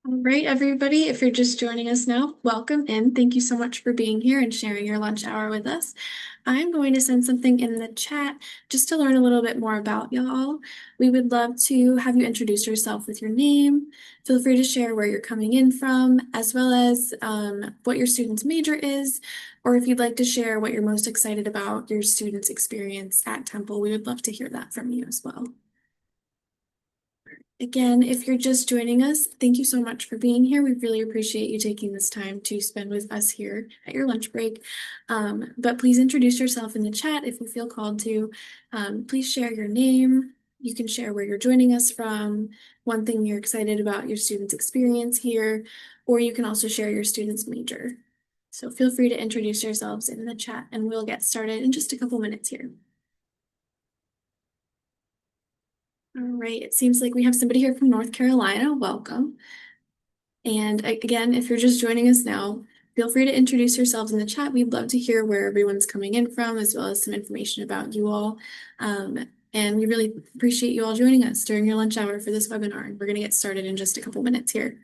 All right, everybody, if you're just joining us now, welcome in. Thank you so much for being here and sharing your lunch hour with us. I'm going to send something in the chat just to learn a little bit more about y'all. We would love to have you introduce yourself with your name. Feel free to share where you're coming in from, as well as what your student's major is, or if you'd like to share what you're most excited about your student's experience at Temple, we would love to hear that from you as well. Again, if you're just joining us, thank you so much for being here. We really appreciate you taking this time to spend with us here at your lunch break. But please introduce yourself in the chat if you feel called to. Please share your name. You can share where you're joining us from, one thing you're excited about your student's experience here, or you can also share your student's major. So feel free to introduce yourselves in the chat and we'll get started in just a couple minutes here. All right, it seems like we have somebody here from North Carolina. Welcome. And again, if you're just joining us now, feel free to introduce yourselves in the chat. We'd love to hear where everyone's coming in from, as well as some information about you all. And we really appreciate you all joining us during your lunch hour for this webinar. And we're going to get started in just a couple minutes here.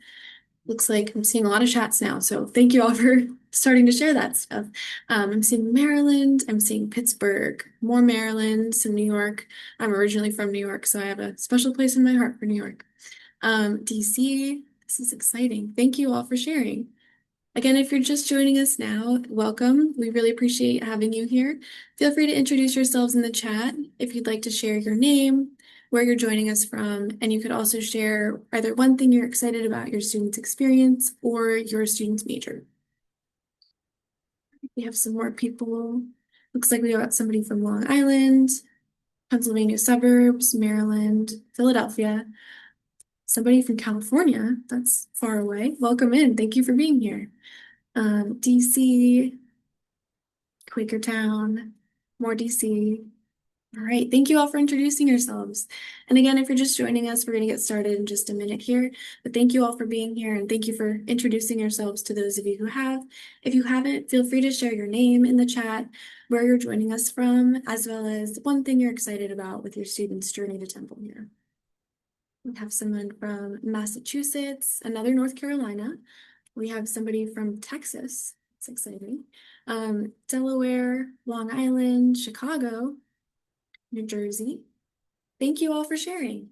Looks like I'm seeing a lot of chats now, so thank you all for starting to share that stuff. I'm seeing Maryland, I'm seeing Pittsburgh, more Maryland, some New York. I'm originally from New York, so I have a special place in my heart for New York. DC, this is exciting. Thank you all for sharing. Again, if you're just joining us now, welcome. We really appreciate having you here. Feel free to introduce yourselves in the chat if you'd like to share your name, where you're joining us from, and you could also share either one thing you're excited about your student's experience or your student's major. We have some more people. Looks like we got somebody from Long Island, Pennsylvania suburbs, Maryland, Philadelphia. Somebody from California, that's far away. Welcome in. Thank you for being here. DC, Quakertown, more DC. All right, thank you all for introducing yourselves. And again, if you're just joining us, we're going to get started in just a minute here. But thank you all for being here and thank you for introducing yourselves to those of you who have. If you haven't, feel free to share your name in the chat, where you're joining us from, as well as one thing you're excited about with your students' journey to Temple here. We have someone from Massachusetts, another North Carolina. We have somebody from Texas. It's exciting. Delaware, Long Island, Chicago, New Jersey. Thank you all for sharing.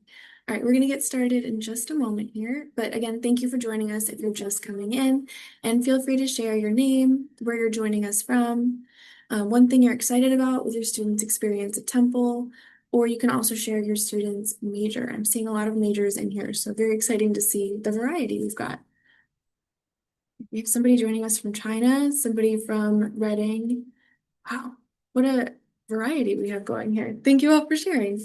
All right, we're going to get started in just a moment here. But again, thank you for joining us if you're just coming in. And feel free to share your name, where you're joining us from, one thing you're excited about with your student's experience at Temple, or you can also share your student's major. I'm seeing a lot of majors in here, so very exciting to see the variety we've got. We have somebody joining us from China, somebody from Reading. Wow, what a variety we have going here. Thank you all for sharing.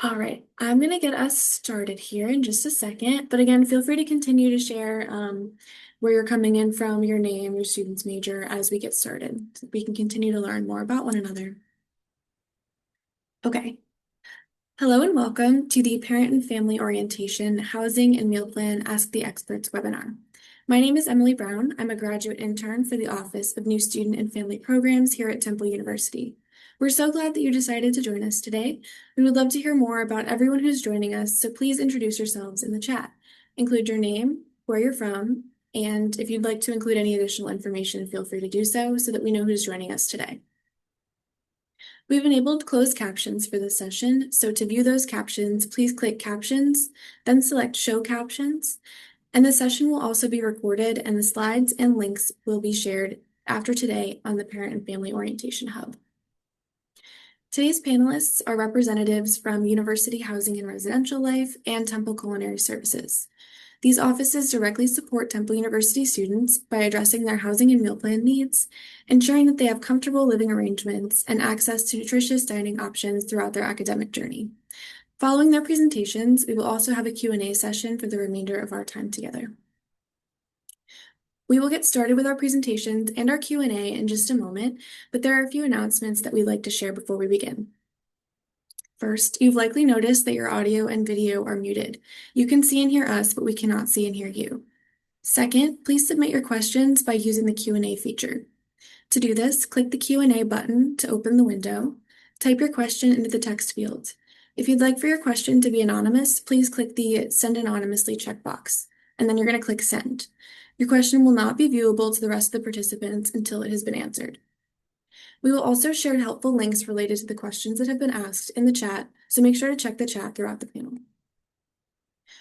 All right, I'm going to get us started here in just a second. But again, feel free to continue to share where you're coming in from, your name, your student's major as we get started. So we can continue to learn more about one another. Okay. Hello and welcome to the Parent and Family Orientation Housing and Meal Plan Ask the Experts webinar. My name is Emily Brown. I'm a graduate intern for the Office of New Student and Family Programs here at Temple University. We're so glad that you decided to join us today. We would love to hear more about everyone who's joining us, so please introduce yourselves in the chat. Include your name, where you're from, and if you'd like to include any additional information, feel free to do so that we know who's joining us today. We've enabled closed captions for this session, so to view those captions, please click Captions, then select Show Captions, and the session will also be recorded and the slides and links will be shared after today on the Parent and Family Orientation Hub. Today's panelists are representatives from University Housing and Residential Life and Temple Culinary Services. These offices directly support Temple University students by addressing their housing and meal plan needs, ensuring that they have comfortable living arrangements and access to nutritious dining options throughout their academic journey. Following their presentations, we will also have a Q&A session for the remainder of our time together. We will get started with our presentations and our Q&A in just a moment, but there are a few announcements that we'd like to share before we begin. First, you've likely noticed that your audio and video are muted. You can see and hear us, but we cannot see and hear you. Second, please submit your questions by using the Q&A feature. To do this, click the Q&A button to open the window. Type your question into the text field. If you'd like for your question to be anonymous, please click the Send Anonymously checkbox. and then you're going to click Send. Your question will not be viewable to the rest of the participants until it has been answered. We will also share helpful links related to the questions that have been asked in the chat, so make sure to check the chat throughout the panel.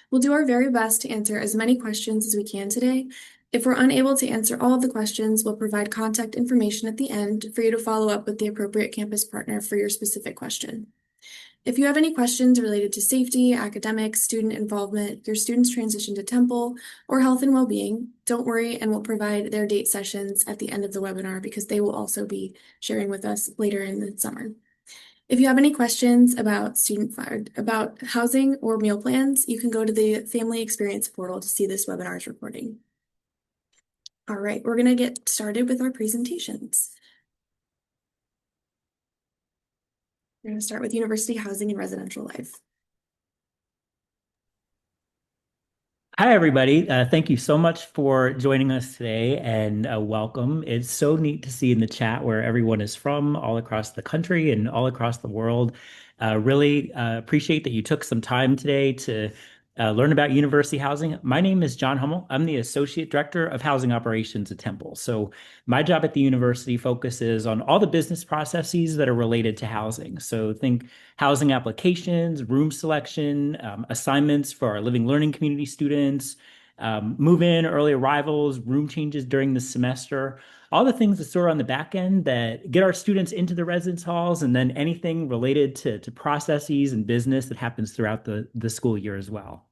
We'll do our very best to answer as many questions as we can today. If we're unable to answer all of the questions, we'll provide contact information at the end for you to follow up with the appropriate campus partner for your specific question. If you have any questions related to safety, academics, student involvement, your student's transition to Temple, or health and well-being, don't worry, and we'll provide their date sessions at the end of the webinar because they will also be sharing with us later in the summer. If you have any questions about about housing or meal plans, you can go to the Family Experience portal to see this webinar's recording. All right, we're going to get started with our presentations. We're going to start with University Housing and Residential Life. Hi, everybody. Thank you so much for joining us today and welcome. It's so neat to see in the chat where everyone is from all across the country and all across the world. Really appreciate that you took some time today to learn about university housing. My name is John Hummel. I'm the Associate Director of Housing Operations at Temple. So my job at the university focuses on all the business processes that are related to housing. So think housing applications, room selection, assignments for our living learning community students, move-in, early arrivals, room changes during the semester, all the things that sort of on the back end that get our students into the residence halls, and then anything related to processes and business that happens throughout the school year as well.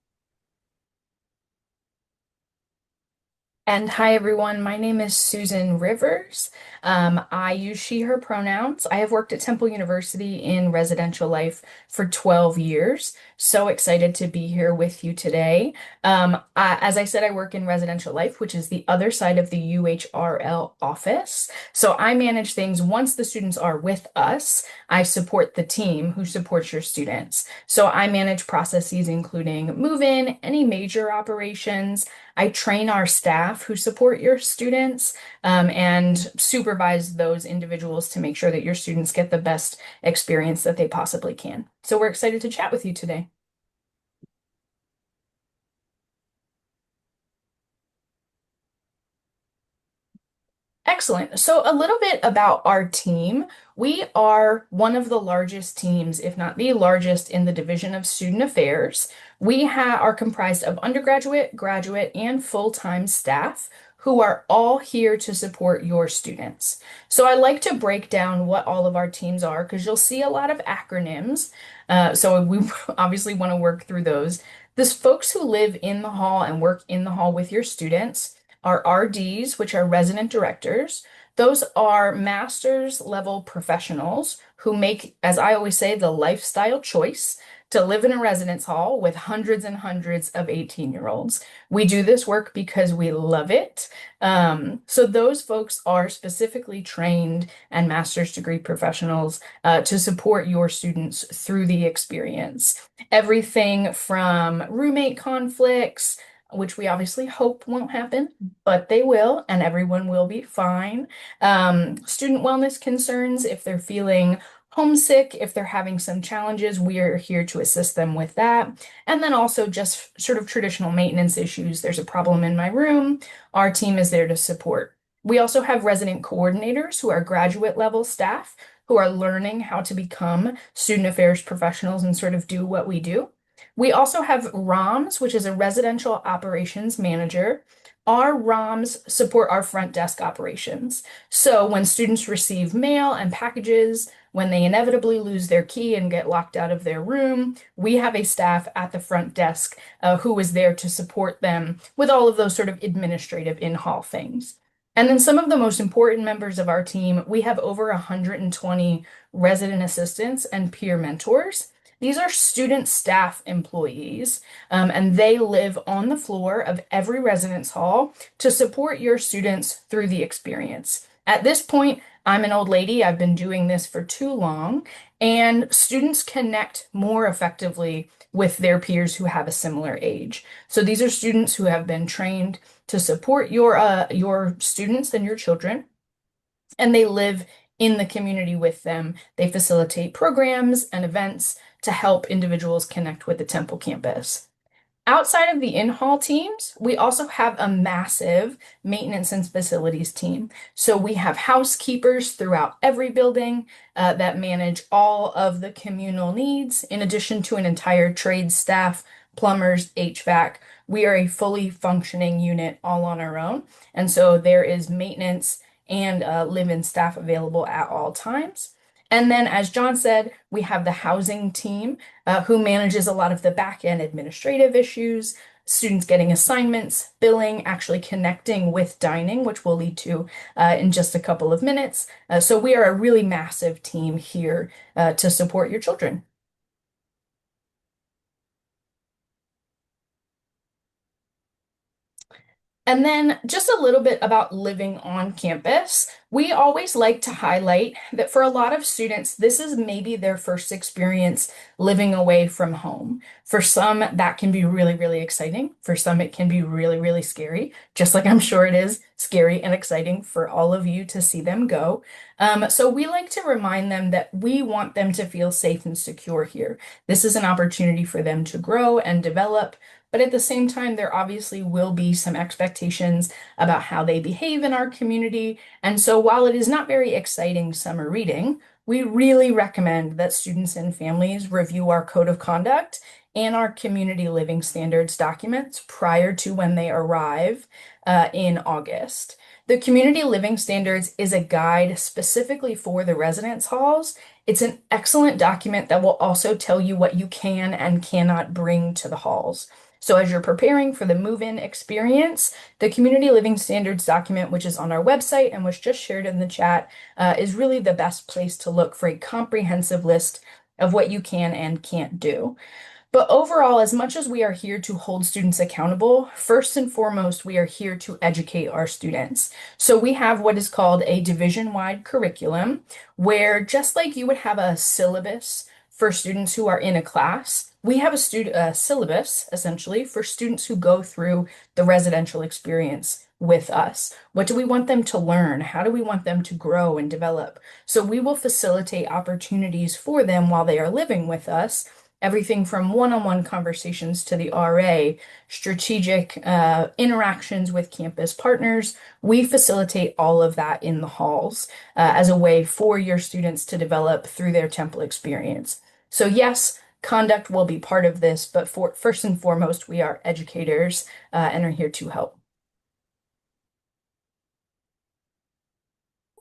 And hi, everyone. My name is Susan Rivers. I use she, her pronouns. I have worked at Temple University in residential life for 12 years. So excited to be here with you today. As I said, I work in residential life, which is the other side of the UHRL office. So I manage things once the students are with us. I support the team who supports your students. So I manage processes including move-in, any major operations. I train our staff who support your students and supervise those individuals to make sure that your students get the best experience that they possibly can. So we're excited to chat with you today. Excellent. So a little bit about our team. We are one of the largest teams, if not the largest, in the Division of Student Affairs. We are comprised of undergraduate, graduate, and full-time staff who are all here to support your students. So I like to break down what all of our teams are because you'll see a lot of acronyms. So we obviously want to work through those. There's folks who live in the hall and work in the hall with your students. Our RDs, which are resident directors. Those are master's level professionals who make, as I always say, the lifestyle choice to live in a residence hall with hundreds and hundreds of 18-year-olds. We do this work because we love it. So those folks are specifically trained and master's degree professionals to support your students through the experience. Everything from roommate conflicts, which we obviously hope won't happen, but they will, and everyone will be fine. Student wellness concerns, if they're feeling homesick, if they're having some challenges, we are here to assist them with that. And then also just sort of traditional maintenance issues. There's a problem in my room. Our team is there to support. We also have resident coordinators who are graduate level staff who are learning how to become student affairs professionals and sort of do what we do. We also have ROMs, which is a residential operations manager. Our ROMs support our front desk operations. So when students receive mail and packages, when they inevitably lose their key and get locked out of their room, we have a staff at the front desk who is there to support them with all of those sort of administrative in-hall things. And then some of the most important members of our team, we have over 120 resident assistants and peer mentors. These are student staff employees, and they live on the floor of every residence hall to support your students through the experience. At this point, I'm an old lady. I've been doing this for too long, and students connect more effectively with their peers who have a similar age. So these are students who have been trained to support your students and your children, and they live in the community with them. They facilitate programs and events to help individuals connect with the Temple campus. Outside of the in-hall teams, we also have a massive maintenance and facilities team. So we have housekeepers throughout every building that manage all of the communal needs, in addition to an entire trade staff, plumbers, HVAC. We are a fully functioning unit all on our own. And so there is maintenance and live-in staff available at all times. And then, as John said, we have the housing team who manages a lot of the back end administrative issues, students getting assignments, billing, actually connecting with dining, which we'll lead to in just a couple of minutes. So we are a really massive team here to support your children. And then just a little bit about living on campus. We always like to highlight that for a lot of students, this is maybe their first experience living away from home. For some, that can be really, really exciting. For some, it can be really, really scary, just like I'm sure it is scary and exciting for all of you to see them go. So we like to remind them that we want them to feel safe and secure here. This is an opportunity for them to grow and develop. But at the same time, there obviously will be some expectations about how they behave in our community. And so while it is not very exciting summer reading, we really recommend that students and families review our code of conduct and our community living standards documents prior to when they arrive in August. The community living standards is a guide specifically for the residence halls. It's an excellent document that will also tell you what you can and cannot bring to the halls. So as you're preparing for the move-in experience, the Community Living Standards document, which is on our website and was just shared in the chat, is really the best place to look for a comprehensive list of what you can and can't do. But overall, as much as we are here to hold students accountable, first and foremost, we are here to educate our students. So we have what is called a division-wide curriculum, where just like you would have a syllabus for students who are in a class, we have a syllabus essentially for students who go through the residential experience with us. What do we want them to learn? How do we want them to grow and develop? So we will facilitate opportunities for them while they are living with us, everything from one-on-one conversations to the RA, strategic interactions with campus partners. We facilitate all of that in the halls as a way for your students to develop through their Temple experience. So yes, conduct will be part of this, but first and foremost, we are educators and are here to help.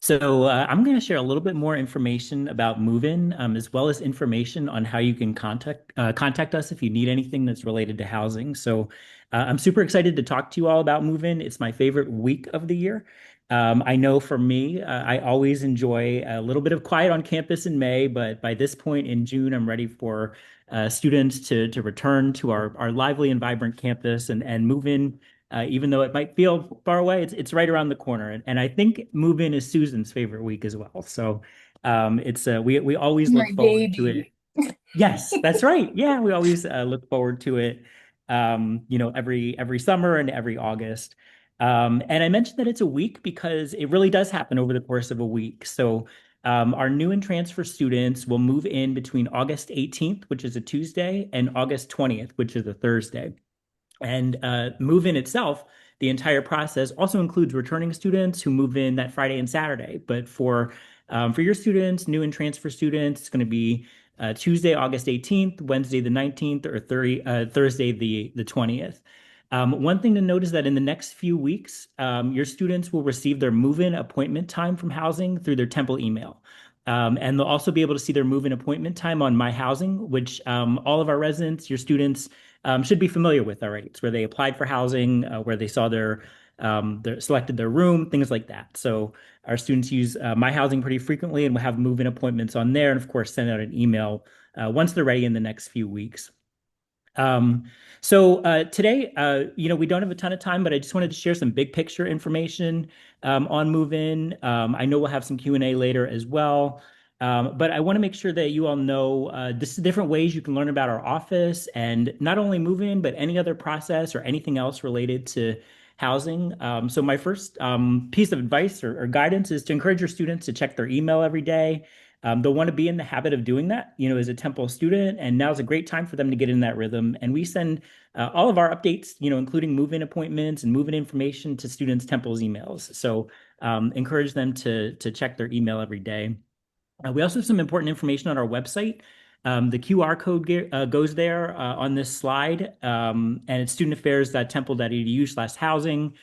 So I'm going to share a little bit more information about move-in, as well as information on how you can contact us if you need anything that's related to housing. So I'm super excited to talk to you all about move-in. It's my favorite week of the year. I know for me, I always enjoy a little bit of quiet on campus in May, but by this point in June, I'm ready for students to return to our lively and vibrant campus and move in. Even though it might feel far away, it's right around the corner, and I think move in is Susan's favorite week as well. So it's we always My look forward to it. baby. Yes, that's right. Yeah, we always look forward to it. Every summer and every August. And I mentioned that it's a week because it really does happen over the course of a week. So our new and transfer students will move in between August 18th, which is a Tuesday, and August 20th, which is a Thursday. And move in itself, the entire process also includes returning students who move in that Friday and Saturday. But for your students, new and transfer students, it's going to be Tuesday, August 18th, Wednesday the 19th, or Thursday the 20th. One thing to note is that in the next few weeks, your students will receive their move-in appointment time from housing through their Temple email. And they'll also be able to see their move-in appointment time on My Housing, which all of our residents, your students, should be familiar with already. It's where they applied for housing, where they saw their selected their room, things like that. So our students use My Housing pretty frequently, and we'll have move-in appointments on there, and of course, send out an email once they're ready in the next few weeks. Um, so today, we don't have a ton of time, but I just wanted to share some big picture information on Move In. I know we'll have some Q&A later as well. But I want to make sure that you all know this is different ways you can learn about our office and not only Move In, but any other process or anything else related to housing. So my first piece of advice or guidance is to encourage your students to check their email every day. They'll want to be in the habit of doing that, as a Temple student, and now's a great time for them to get in that rhythm. And we send all of our updates, including move-in appointments and move-in information to students' Temple's emails. So encourage them to check their email every day. We also have some important information on our website. The QR code goes there on this slide, and it's studentaffairs.temple.edu/housing.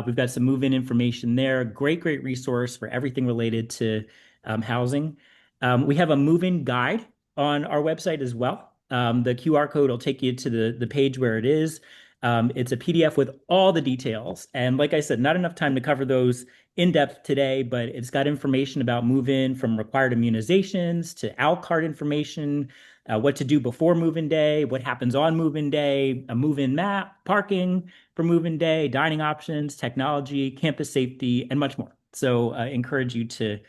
We've got some move-in information there. Great resource for everything related to housing. We have a move-in guide on our website as well. The QR code will take you to the page where it is. It's a PDF with all the details. And like I said, not enough time to cover those in depth today, but it's got information about move-in from required immunizations to OWL card information, what to do before move-in day, what happens on move-in day, a move-in map, parking for move-in day, dining options, technology, campus safety, and much more. So encourage you to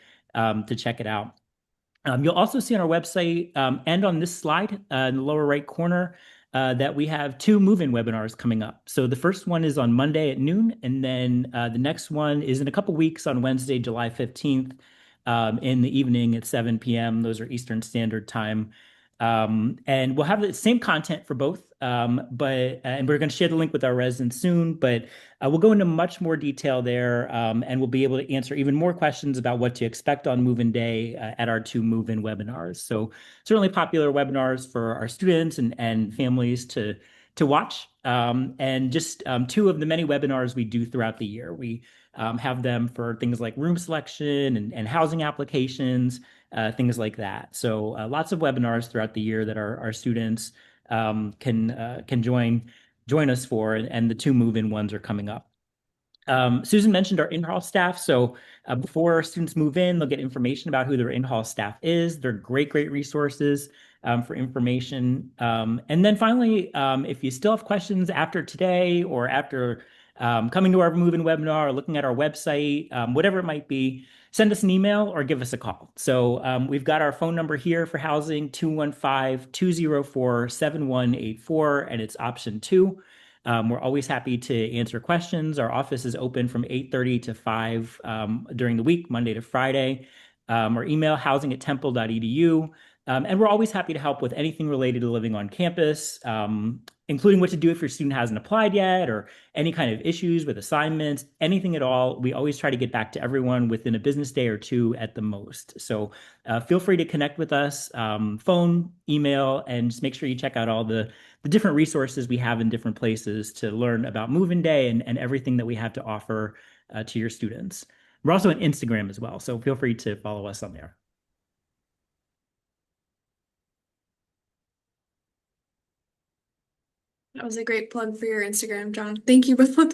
check it out. You'll also see on our website and on this slide in the lower right corner that we have 2 move-in webinars coming up. So the first one is on Monday at noon, and then the next one is in a couple weeks on Wednesday, July 15th, in the evening at 7 p.m. Those are Eastern Standard Time. And we'll have the same content for both, and we're going to share the link with our residents soon, but we'll go into much more detail there, and we'll be able to answer even more questions about what to expect on move-in day at our 2 move-in webinars. So certainly popular webinars for our students and families to watch, and just 2 of the many webinars we do throughout the year. We have them for things like room selection and housing applications, things like that. So lots of webinars throughout the year that our students can join us for, and the 2 move-in ones are coming up. Susan mentioned our in-hall staff. So before students move in, they'll get information about who their in-hall staff is. They're great resources for information. And then finally, if you still have questions after today or after coming to our move-in webinar or looking at our website, whatever it might be, send us an email or give us a call. So we've got our phone number here for housing, 215-204-7184, and it's option 2. We're always happy to answer questions. Our office is open from 8:30 to 5 during the week, Monday to Friday. Or email housing@temple.edu. And we're always happy to help with anything related to living on campus, including what to do if your student hasn't applied yet, or any kind of issues with assignments, anything at all. We always try to get back to everyone within a business day or 2 at the most. So feel free to connect with us, phone, email, and just make sure you check out all the different resources we have in different places to learn about move-in day and everything that we have to offer to your students. We're also on Instagram as well, so feel free to follow us on there. That was a great plug for your Instagram, John. Thank you both for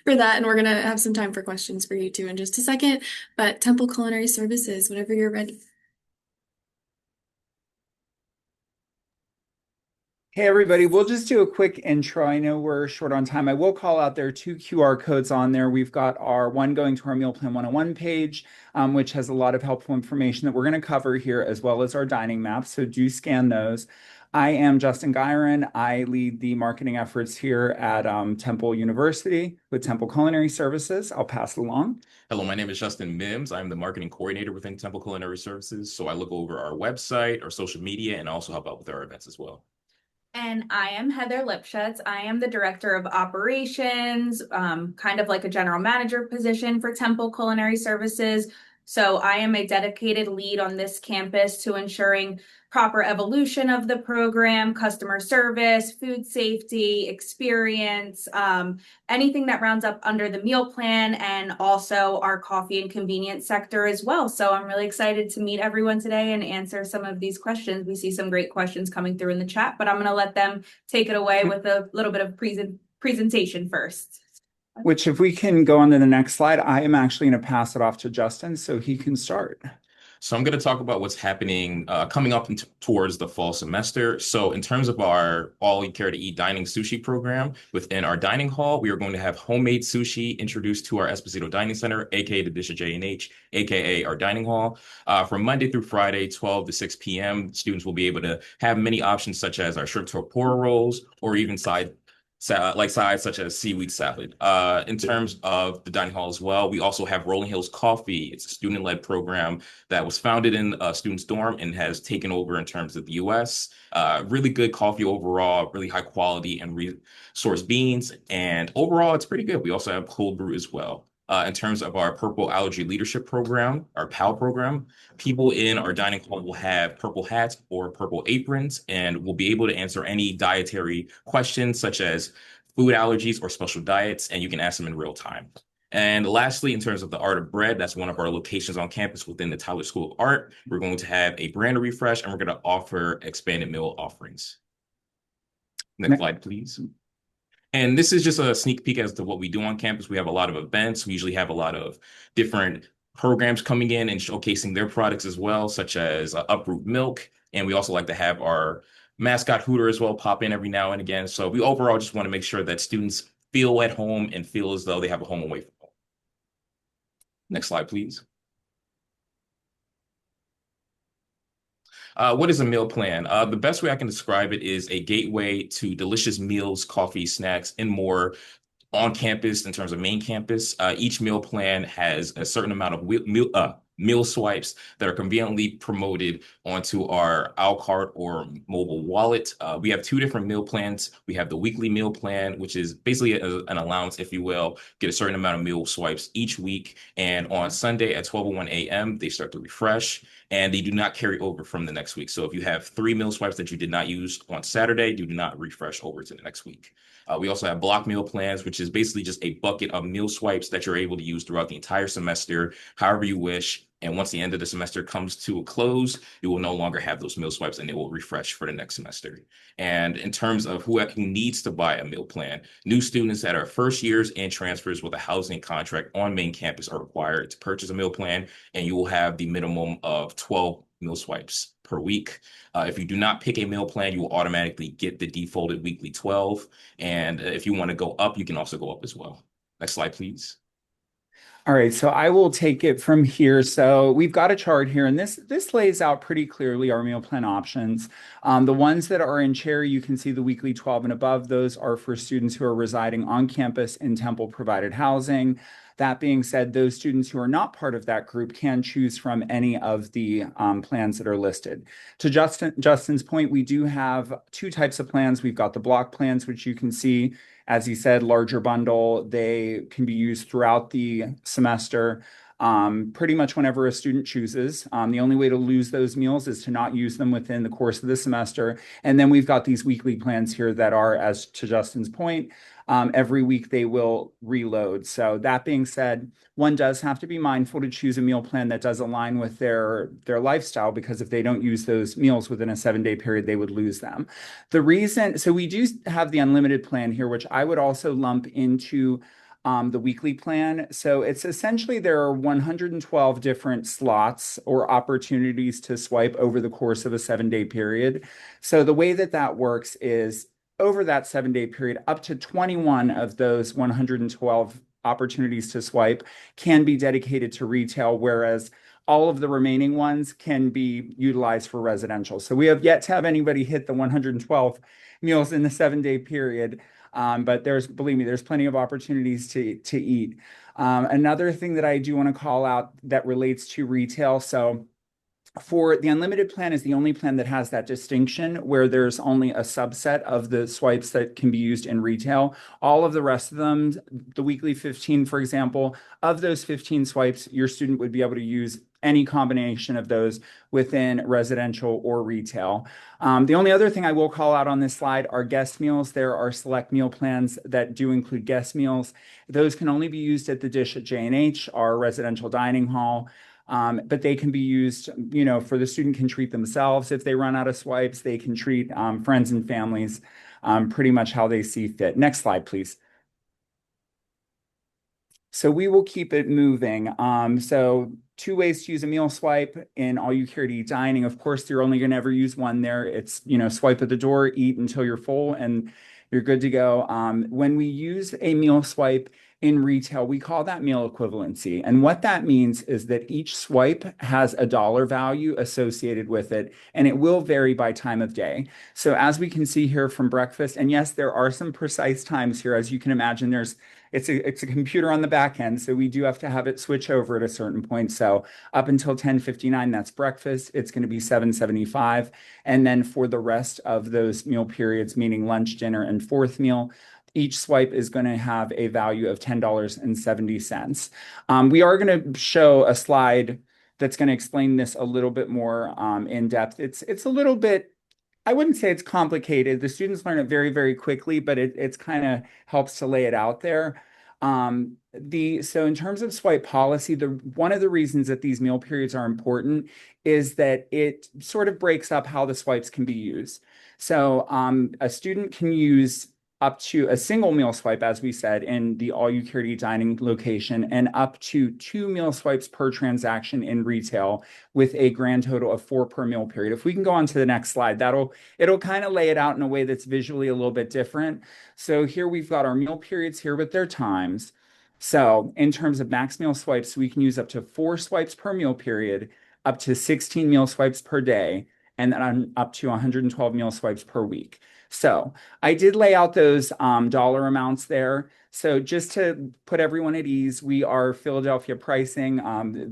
that. And we're going to have some time for questions for you too in just a second. But Temple Culinary Services, whenever you're ready. Hey everybody, we'll just do a quick intro. I know we're short on time. I will call out there are 2 QR codes on there. We've got our one going to our Meal Plan 101 page, which has a lot of helpful information that we're going to cover here, as well as our dining maps. So do scan those. I am Justin Gyron. I lead the marketing efforts here at Temple University with Temple Culinary Services. I'll pass it along. Hello, my name is Justin Mims. I'm the marketing coordinator within Temple Culinary Services. So I look over our website, our social media, and also help out with our events as well. And I am Heather Lipschutz. I am the director of operations, kind of like a general manager position for Temple Culinary Services. So I am a dedicated lead on this campus to ensuring proper evolution of the program, customer service, food safety, experience, anything that rounds up under the meal plan, and also our coffee and convenience sector as well. So I'm really excited to meet everyone today and answer some of these questions. We see some great questions coming through in the chat, but I'm going to let them take it away with a little bit of presentation first. Which, if we can go on to the next slide, I am actually going to pass it off to Justin so he can start. So I'm going to talk about what's happening coming up towards the fall semester. So in terms of our All You Care to Eat dining sushi program, within our dining hall, we are going to have homemade sushi introduced to our Esposito Dining Center, aka the Dish of J&H, aka our dining hall. From Monday through Friday, 12 to 6 p.m., students will be able to have many options such as our shrimp tempura rolls or even side like sides such as seaweed salad. In terms of the dining hall as well, we also have Rolling Hills Coffee. It's a student-led program that was founded in a student's dorm and has taken over in terms of the US. Really good coffee overall, really high quality and resource beans. And overall, it's pretty good. We also have cold brew as well. In terms of our Purple Allergy Leadership Program, our PAL program, people in our dining hall will have purple hats or purple aprons and will be able to answer any dietary questions such as food allergies or special diets, and you can ask them in real time. And lastly, in terms of the Art of Bread, that's one of our locations on campus within the Tyler School of Art. We're going to have a brand refresh and we're going to offer expanded meal offerings. Next slide, please. And this is just a sneak peek as to what we do on campus. We have a lot of events. We usually have a lot of different programs coming in and showcasing their products as well, such as Uproot Milk. And we also like to have our mascot Hooter as well pop in every now and again. So we overall just want to make sure that students feel at home and feel as though they have a home away from home. Next slide, please. What is a meal plan? The best way I can describe it is a gateway to delicious meals, coffee, snacks, and more on campus in terms of main campus. Each meal plan has a certain amount of meal swipes that are conveniently promoted onto our Alcart or mobile wallet. We have two different meal plans. We have the weekly meal plan, which is basically an allowance, if you will, get a certain amount of meal swipes each week. And on Sunday at 12:01 a.m., they start to refresh and they do not carry over from the next week. So if you have 3 meal swipes that you did not use on Saturday, do not refresh over to the next week. We also have block meal plans, which is basically just a bucket of meal swipes that you're able to use throughout the entire semester, however you wish. And once the end of the semester comes to a close, you will no longer have those meal swipes and it will refresh for the next semester. And in terms of who needs to buy a meal plan, new students that are first years and transfers with a housing contract on main campus are required to purchase a meal plan, and you will have the minimum of 12 meal swipes per week. If you do not pick a meal plan, you will automatically get the defaulted weekly 12. And if you want to go up, you can also go up as well. Next slide, please. All right, so I will take it from here. So we've got a chart here, and this lays out pretty clearly our meal plan options. The ones that are in Cherry, you can see the weekly 12 and above. Those are for students who are residing on campus in Temple provided housing. That being said, those students who are not part of that group can choose from any of the plans that are listed. To Justin's point, we do have 2 types of plans. We've got the block plans, which you can see, as he said, larger bundle. They can be used throughout the semester, pretty much whenever a student chooses. The only way to lose those meals is to not use them within the course of the semester. And then we've got these weekly plans here that are, as to Justin's point, every week they will reload. So that being said, one does have to be mindful to choose a meal plan that does align with their lifestyle, because if they don't use those meals within a 7-day period, they would lose them. The reason, so we do have the unlimited plan here, which I would also lump into the weekly plan. So it's essentially there are 112 different slots or opportunities to swipe over the course of a 7-day period. So the way that that works is over that 7-day period, up to 21 of those 112 opportunities to swipe can be dedicated to retail, whereas all of the remaining ones can be utilized for residential. So we have yet to have anybody hit the 112 meals in the 7-day period. But believe me, there's plenty of opportunities to eat. Another thing that I do want to call out that relates to retail. So for the unlimited plan is the only plan that has that distinction where there's only a subset of the swipes that can be used in retail. All of the rest of them, the weekly 15, for example, of those 15 swipes, your student would be able to use any combination of those within residential or retail. The only other thing I will call out on this slide are guest meals. There are select meal plans that do include guest meals. Those can only be used at the Dish at J&H, our residential dining hall. But they can be used, for the student can treat themselves. If they run out of swipes, they can treat friends and families pretty much how they see fit. Next slide, please. So we will keep it moving. So 2 ways to use a meal swipe in all you care to eat dining. Of course, you're only going to ever use one there. It's, swipe at the door, eat until you're full, and you're good to go. When we use a meal swipe, in retail, we call that meal equivalency. And what that means is that each swipe has a dollar value associated with it, and it will vary by time of day. So as we can see here from breakfast, and yes, there are some precise times here. As you can imagine, it's a computer on the back end, so we do have to have it switch over at a certain point. So up until 10:59, that's breakfast. It's going to be 7.75. And then for the rest of those meal periods, meaning lunch, dinner, and fourth meal, each swipe is going to have a value of $10.70. We are going to show a slide that's going to explain this a little bit more in depth. It's a little bit, I wouldn't say it's complicated. The students learn it very, very quickly, but it's kind of helps to lay it out there. So in terms of swipe policy, one of the reasons that these meal periods are important is that it sort of breaks up how the swipes can be used. So a student can use up to a single meal swipe, as we said, in the all-you-can-eat dining location, and up to 2 meal swipes per transaction in retail, with a grand total of 4 per meal period. If we can go on to the next slide, it'll kind of lay it out in a way that's visually a little bit different. So here we've got our meal periods here with their times. So in terms of max meal swipes, we can use up to 4 swipes per meal period, up to 16 meal swipes per day, and then up to 112 meal swipes per week. So I did lay out those dollar amounts there. So just to put everyone at ease, we are Philadelphia pricing.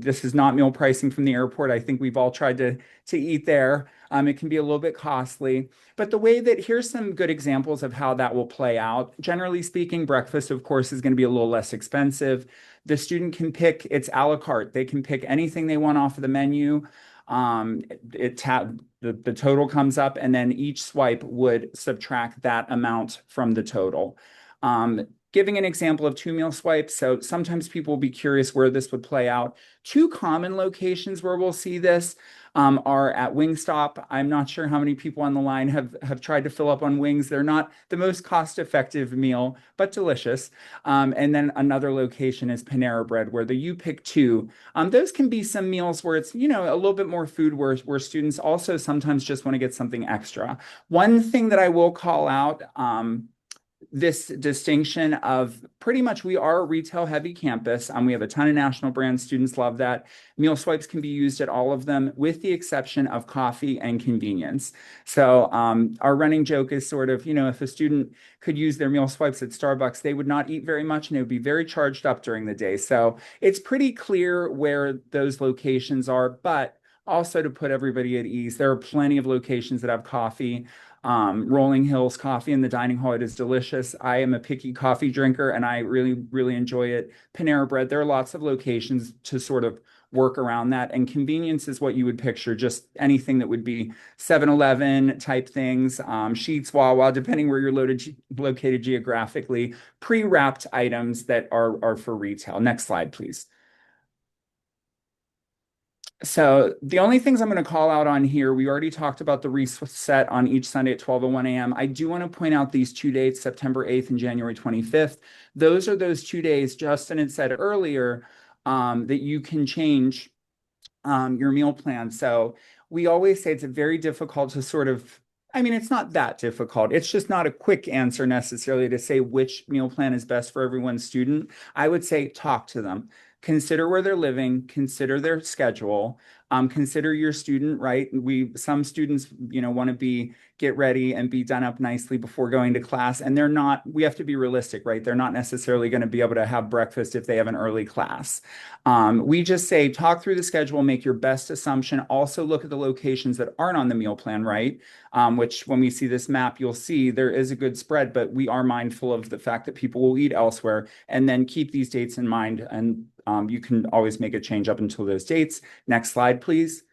This is not meal pricing from the airport. I think we've all tried to eat there. It can be a little bit costly, but here's some good examples of how that will play out. Generally speaking, breakfast, of course, is going to be a little less expensive. The student can pick, it's a la carte. They can pick anything they want off of the menu. The total comes up, and then each swipe would subtract that amount from the total. Giving an example of 2 meal swipes, so sometimes people will be curious where this would play out. 2 common locations where we'll see this are at Wingstop. I'm not sure how many people on the line have tried to fill up on wings. They're not the most cost-effective meal, but delicious. And then another location is Panera Bread, where you pick 2. Those can be some meals where it's, a little bit more food, where students also sometimes just want to get something extra. One thing that I will call out, this distinction of pretty much we are a retail heavy campus. We have a ton of national brand. Students love that. Meal swipes can be used at all of them, with the exception of coffee and convenience. So our running joke is sort of, if a student could use their meal swipes at Starbucks, they would not eat very much, and it would be very charged up during the day. So it's pretty clear where those locations are, but also to put everybody at ease, there are plenty of locations that have coffee. Rolling Hills coffee in the dining hall, it is delicious. I am a picky coffee drinker, and I really, really enjoy it. Panera Bread, there are lots of locations to sort of work around that. And convenience is what you would picture, just anything that would be 7-Eleven type things, Sheetz, Wawa, depending where you're located geographically, pre-wrapped items that are for retail. Next slide, please. So the only things I'm going to call out on here, we already talked about the reset on each Sunday at 12:01 a.m. I do want to point out these 2 dates, September 8th and January 25th. Those are those 2 days Justin had said earlier that you can change your meal plan. So we always say it's very difficult to it's not that difficult. It's just not a quick answer necessarily to say which meal plan is best for everyone's student. I would say talk to them. Consider where they're living, consider their schedule, consider your student, right? Some students, want to get ready and be done up nicely before going to class, and we have to be realistic, right? They're not necessarily going to be able to have breakfast if they have an early class. We just say, talk through the schedule, make your best assumption. Also look at the locations that aren't on the meal plan, right? Which when we see this map, you'll see there is a good spread, but we are mindful of the fact that people will eat elsewhere, and then keep these dates in mind. And you can always make a change up until those dates. Next slide, please.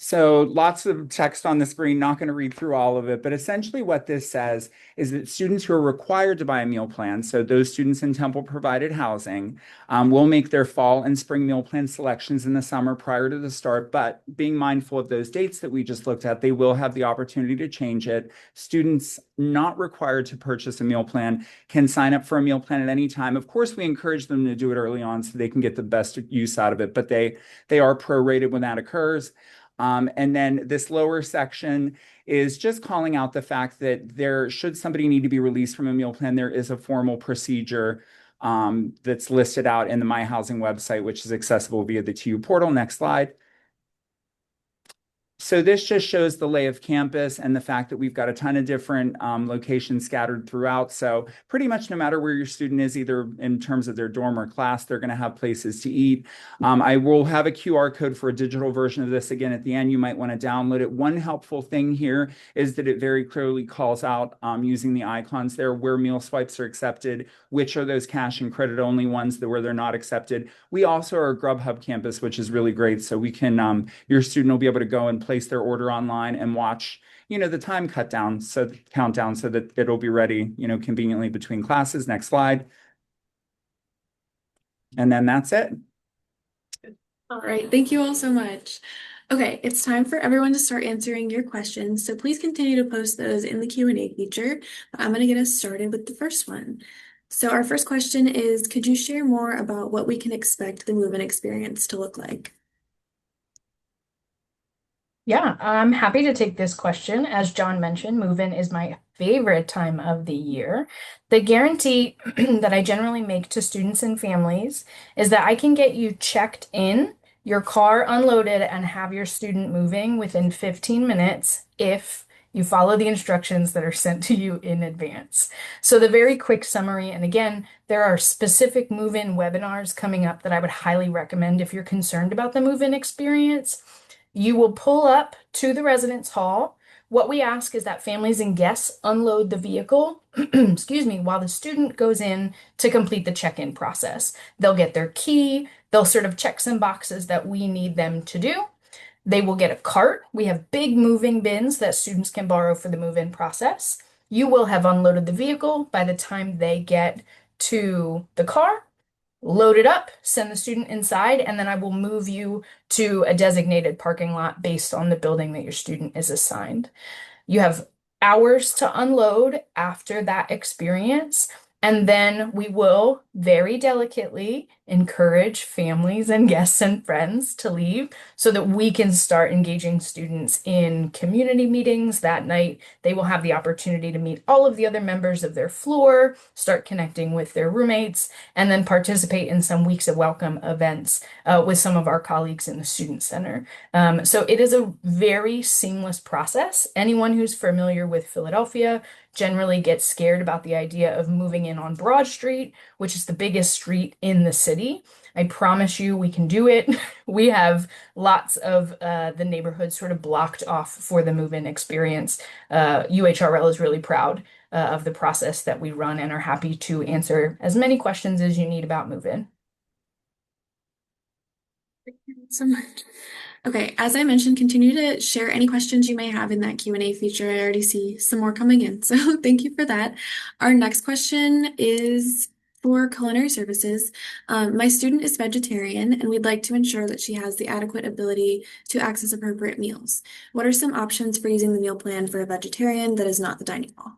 So lots of text on the screen, not going to read through all of it, but essentially what this says is that students who are required to buy a meal plan, so those students in Temple provided housing, will make their fall and spring meal plan selections in the summer prior to the start, but being mindful of those dates that we just looked at, they will have the opportunity to change it. Students not required to purchase a meal plan can sign up for a meal plan at any time. Of course, we encourage them to do it early on so they can get the best use out of it, but they are prorated when that occurs. And then this lower section is just calling out the fact that should somebody need to be released from a meal plan, there is a formal procedure that's listed out in the My Housing website, which is accessible via the TU portal. Next slide. So this just shows the lay of campus and the fact that we've got a ton of different locations scattered throughout. So pretty much no matter where your student is, either in terms of their dorm or class, they're going to have places to eat. I will have a QR code for a digital version of this again at the end. You might want to download it. One helpful thing here is that it very clearly calls out using the icons there where meal swipes are accepted, which are those cash and credit only ones where they're not accepted. We also are a Grubhub campus, which is really great. So we can, your student will be able to go and place their order online and watch, the time countdown so that it'll be ready, conveniently between classes. Next slide. And then that's it. All right, thank you all so much. Okay, it's time for everyone to start answering your questions, so please continue to post those in the Q&A feature. I'm going to get us started with the first one. So our first question is, could you share more about what we can expect the move-in experience to look like? Yeah, I'm happy to take this question. As John mentioned, move-in is my favorite time of the year. The guarantee that I generally make to students and families is that I can get you checked in, your car unloaded, and have your student moving within 15 minutes if you follow the instructions that are sent to you in advance. So the very quick summary, and again, there are specific move-in webinars coming up that I would highly recommend if you're concerned about the move-in experience. You will pull up to the residence hall. What we ask is that families and guests unload the vehicle, excuse me, while the student goes in to complete the check-in process. They'll get their key, they'll sort of check some boxes that we need them to do. They will get a cart. We have big moving bins that students can borrow for the move-in process. You will have unloaded the vehicle by the time they get to the car. Load it up, send the student inside, and then I will move you to a designated parking lot based on the building that your student is assigned. You have hours to unload after that experience, and then we will very delicately encourage families and guests and friends to leave so that we can start engaging students in community meetings that night. They will have the opportunity to meet all of the other members of their floor, start connecting with their roommates, and then participate in some weeks of welcome events with some of our colleagues in the Student Center. So it is a very seamless process. Anyone who's familiar with Philadelphia generally gets scared about the idea of moving in on Broad Street, which is the biggest street in the city. I promise you we can do it. We have lots of the neighborhood sort of blocked off for the move-in experience. UHRL is really proud of the process that we run and are happy to answer as many questions as you need about move-in. Thank you so much. Okay, as I mentioned, continue to share any questions you may have in that Q&A feature. I already see some more coming in, so thank you for that. Our next question is for culinary services. My student is vegetarian, and we'd like to ensure that she has the adequate ability to access appropriate meals. What are some options for using the meal plan for a vegetarian that is not the dining hall?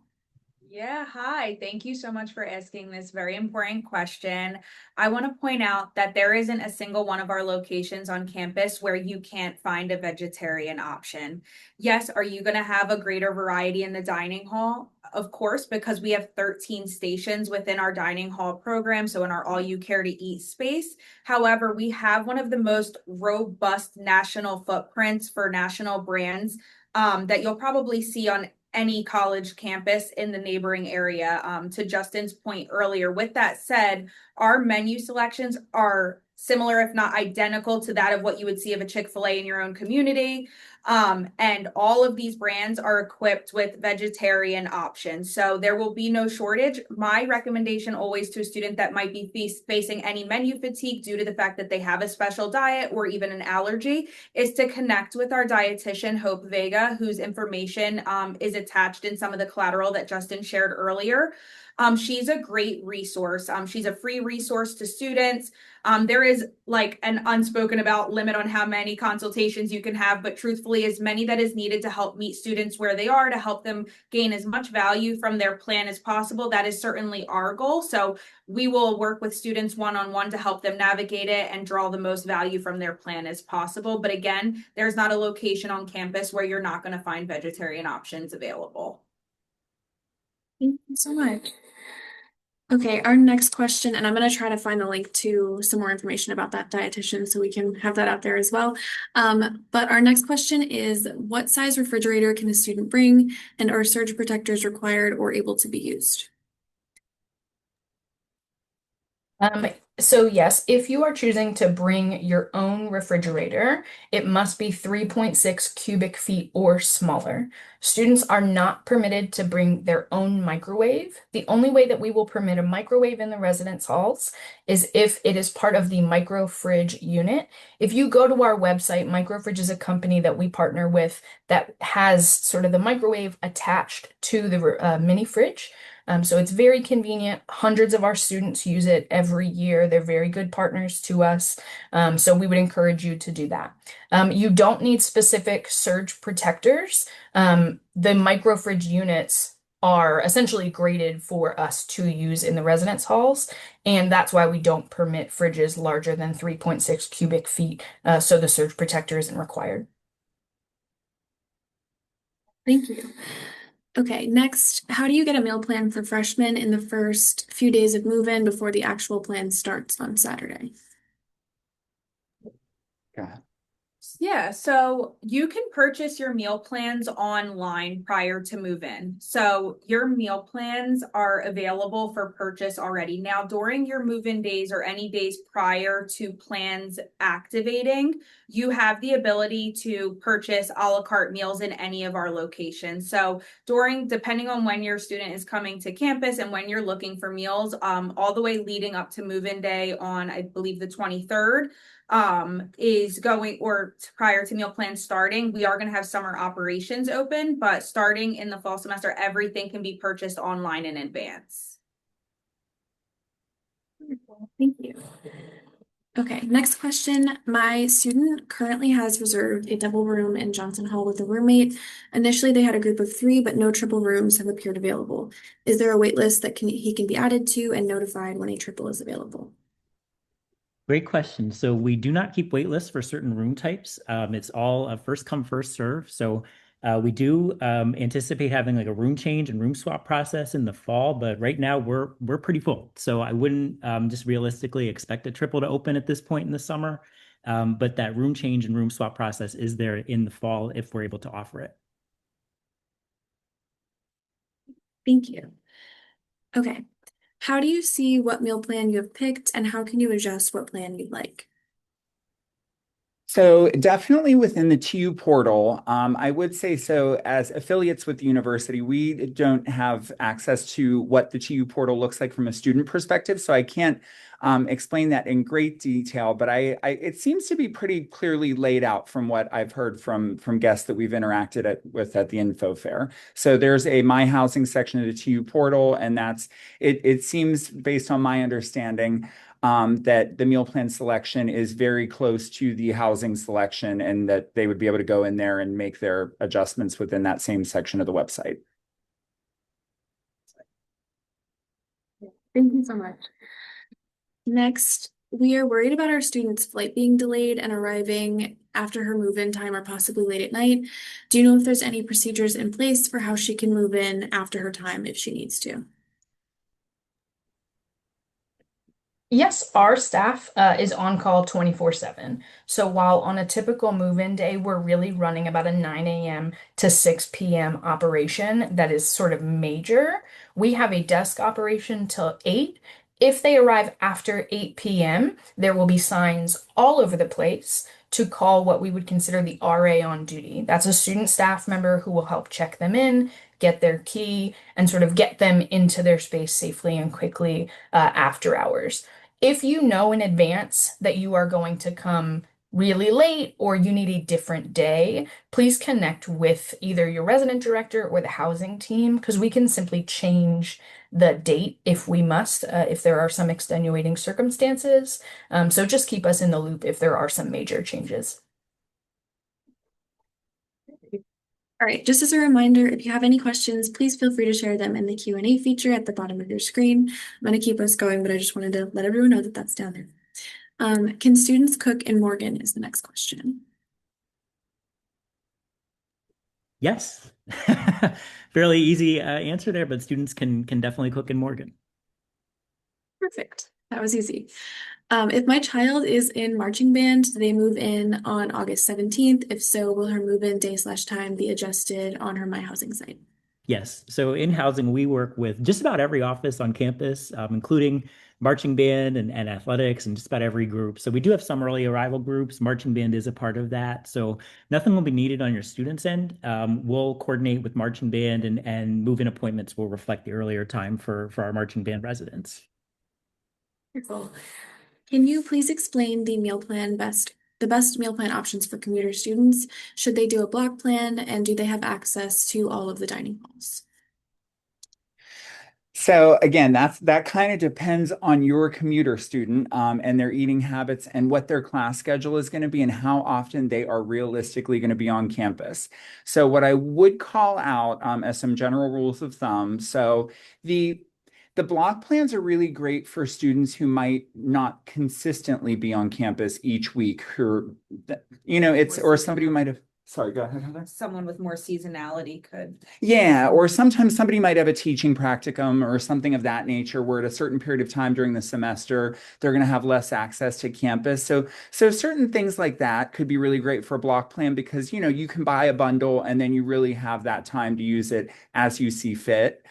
Yeah, hi. Thank you so much for asking this very important question. I want to point out that there isn't a single one of our locations on campus where you can't find a vegetarian option. Yes, are you going to have a greater variety in the dining hall? Of course, because we have 13 stations within our dining hall program, so in our all you care to eat space. However, we have one of the most robust national footprints for national brands that you'll probably see on any college campus in the neighboring area. To Justin's point earlier, with that said, our menu selections are similar, if not identical, to that of what you would see of a Chick-fil-A in your own community. And all of these brands are equipped with vegetarian options. So there will be no shortage. My recommendation always to a student that might be facing any menu fatigue due to the fact that they have a special diet or even an allergy is to connect with our dietitian, Hope Vega, whose information is attached in some of the collateral that Justin shared earlier. She's a great resource. She's a free resource to students. There is like an unspoken about limit on how many consultations you can have, but truthfully, as many that is needed to help meet students where they are, to help them gain as much value from their plan as possible. That is certainly our goal. So we will work with students one-on-one to help them navigate it and draw the most value from their plan as possible. But again, there's not a location on campus where you're not going to find vegetarian options available. Thank you so much. Okay, our next question, and I'm going to try to find the link to some more information about that dietitian so we can have that out there as well. But our next question is, what size refrigerator can a student bring, and are surge protectors required or able to be used? So yes, if you are choosing to bring your own refrigerator, it must be 3.6 cubic feet or smaller. Students are not permitted to bring their own microwave. The only way that we will permit a microwave in the residence halls is if it is part of the micro fridge unit. If you go to our website, Microfridge is a company that we partner with that has sort of the microwave attached to the mini fridge. So it's very convenient. Hundreds of our students use it every year. They're very good partners to us. So we would encourage you to do that. You don't need specific surge protectors. The micro fridge units are essentially graded for us to use in the residence halls. And that's why we don't permit fridges larger than 3.6 cubic feet. So the surge protector isn't required. Thank you. Okay, next, how do you get a meal plan for freshmen in the first few days of move-in before the actual plan starts on Saturday? Go ahead. Yeah, so you can purchase your meal plans online prior to move-in. So your meal plans are available for purchase already. Now, during your move-in days or any days prior to plans activating, you have the ability to purchase a la carte meals in any of our locations. So depending on when your student is coming to campus and when you're looking for meals, all the way leading up to move-in day on, I believe, the 23rd, is going, or prior to meal plan starting, we are going to have summer operations open, but starting in the fall semester, everything can be purchased online in advance. Thank you. Okay, next question. My student currently has reserved a double room in Johnson Hall with a roommate. Initially, they had a group of 3, but no triple rooms have appeared available. Is there a wait list that he can be added to and notified when a triple is available? Great question. So we do not keep wait lists for certain room types. It's all a first come, first serve. So we do anticipate having like a room change and room swap process in the fall, but right now we're pretty full. So I wouldn't just realistically expect a triple to open at this point in the summer. But that room change and room swap process is there in the fall if we're able to offer it. Thank you. Okay. How do you see what meal plan you have picked, and how can you adjust what plan you'd like? So definitely within the TU portal, I would say so as affiliates with the university, we don't have access to what the TU portal looks like from a student perspective. So I can't explain that in great detail, but it seems to be pretty clearly laid out from what I've heard from guests that we've interacted with at the info fair. So there's a My Housing section of the TU portal, and it seems, based on my understanding, that the meal plan selection is very close to the housing selection, and that they would be able to go in there and make their adjustments within that same section of the website. Thank you so much. Next, we are worried about our student's flight being delayed and arriving after her move-in time or possibly late at night. Do you know if there's any procedures in place for how she can move in after her time if she needs to? Yes, our staff is on call 24/7. So while on a typical move-in day, we're really running about a 9 a.m. to 6 p.m. operation that is sort of major, we have a desk operation till 8. If they arrive after 8 p.m., there will be signs all over the place to call what we would consider the RA on duty. That's a student staff member who will help check them in, get their key, and sort of get them into their space safely and quickly after hours. If you know in advance that you are going to come really late or you need a different day, please connect with either your resident director or the housing team because we can simply change the date if we must, if there are some extenuating circumstances. So just keep us in the loop if there are some major changes. All right, just as a reminder, if you have any questions, please feel free to share them in the Q&A feature at the bottom of your screen. I'm going to keep us going, but I just wanted to let everyone know that that's down there. Can students cook in Morgan is the next question. Yes. Fairly easy answer there, but students can definitely cook in Morgan. Perfect. That was easy. If my child is in marching band, do they move in on August 17th? If so, will her move-in day/time be adjusted on her My Housing site? Yes. So in housing, we work with just about every office on campus, including marching band and athletics and just about every group. So we do have some early arrival groups. Marching band is a part of that. So nothing will be needed on your students' end. We'll coordinate with marching band and move-in appointments will reflect the earlier time for our marching band residents. Wonderful. Can you please explain the best meal plan options for commuter students? Should they do a block plan, and do they have access to all of the dining halls? So again, that kind of depends on your commuter student and their eating habits and what their class schedule is going to be and how often they are realistically going to be on campus. So what I would call out as some general rules of thumb. So the the block plans are really great for students who might not consistently be on campus each week, who, it's, or somebody who might have, sorry, go ahead, Heather. Someone with more seasonality could. Yeah, or sometimes somebody might have a teaching practicum or something of that nature where at a certain period of time during the semester, they're going to have less access to campus. So certain things like that could be really great for a block plan because, you can buy a bundle and then you really have that time to use it as you see fit.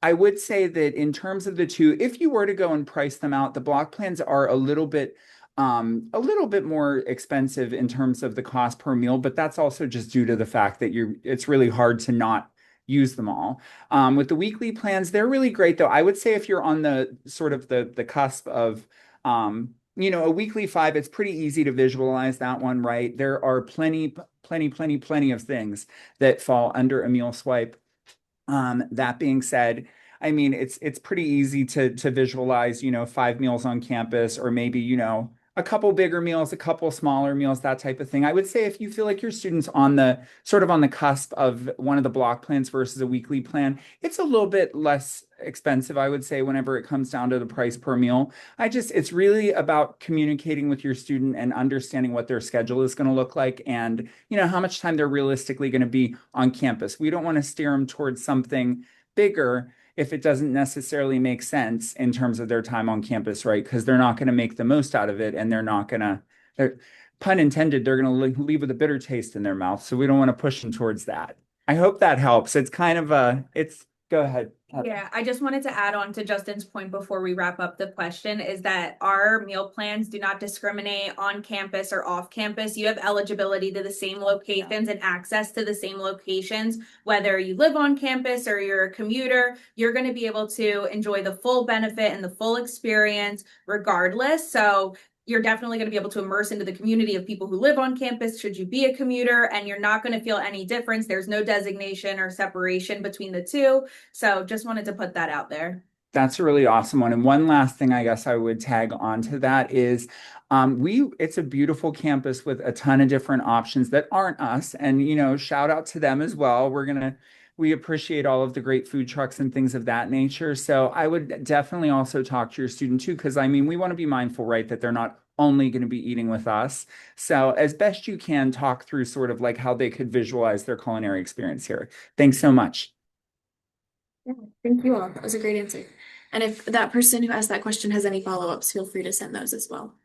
I would say that in terms of the two, if you were to go and price them out, the block plans are a little bit more expensive in terms of the cost per meal, but that's also just due to the fact that it's really hard to not use them all. With the weekly plans, they're really great though. I would say if you're on the sort of the cusp of a weekly five, it's pretty easy to visualize that one, right? There are plenty of things that fall under a meal swipe. That being said, I mean, it's pretty easy to visualize, 5 meals on campus, or maybe, a couple bigger meals, a couple smaller meals, that type of thing. I would say if you feel like your student's on the sort of on the cusp of one of the block plans versus a weekly plan, it's a little bit less expensive, I would say, whenever it comes down to the price per meal. It's really about communicating with your student and understanding what their schedule is going to look like and, how much time they're realistically going to be on campus. We don't want to steer them towards something bigger if it doesn't necessarily make sense in terms of their time on campus, right? Because they're not going to make the most out of it and pun intended, they're going to leave with a bitter taste in their mouth. So we don't want to push them towards that. I hope that helps. It's kind of go ahead. Yeah, I just wanted to add on to Justin's point before we wrap up the question is that our meal plans do not discriminate on campus or off campus. You have eligibility to the same locations and access to the same locations. Whether you live on campus or you're a commuter, you're going to be able to enjoy the full benefit and the full experience regardless. So you're definitely going to be able to immerse into the community of people who live on campus should you be a commuter, and you're not going to feel any difference. There's no designation or separation between the two. So just wanted to put that out there. That's a really awesome one. And one last thing I guess I would tag onto that is it's a beautiful campus with a ton of different options that aren't us. And, shout out to them as well. We appreciate all of the great food trucks and things of that nature. So I would definitely also talk to your student too, because I mean, we want to be mindful, right, that they're not only going to be eating with us. So as best you can, talk through sort of like how they could visualize their culinary experience here. Thanks so much. Yeah, thank you all. That was a great answer. And if that person who asked that question has any follow-ups, feel free to send those as well.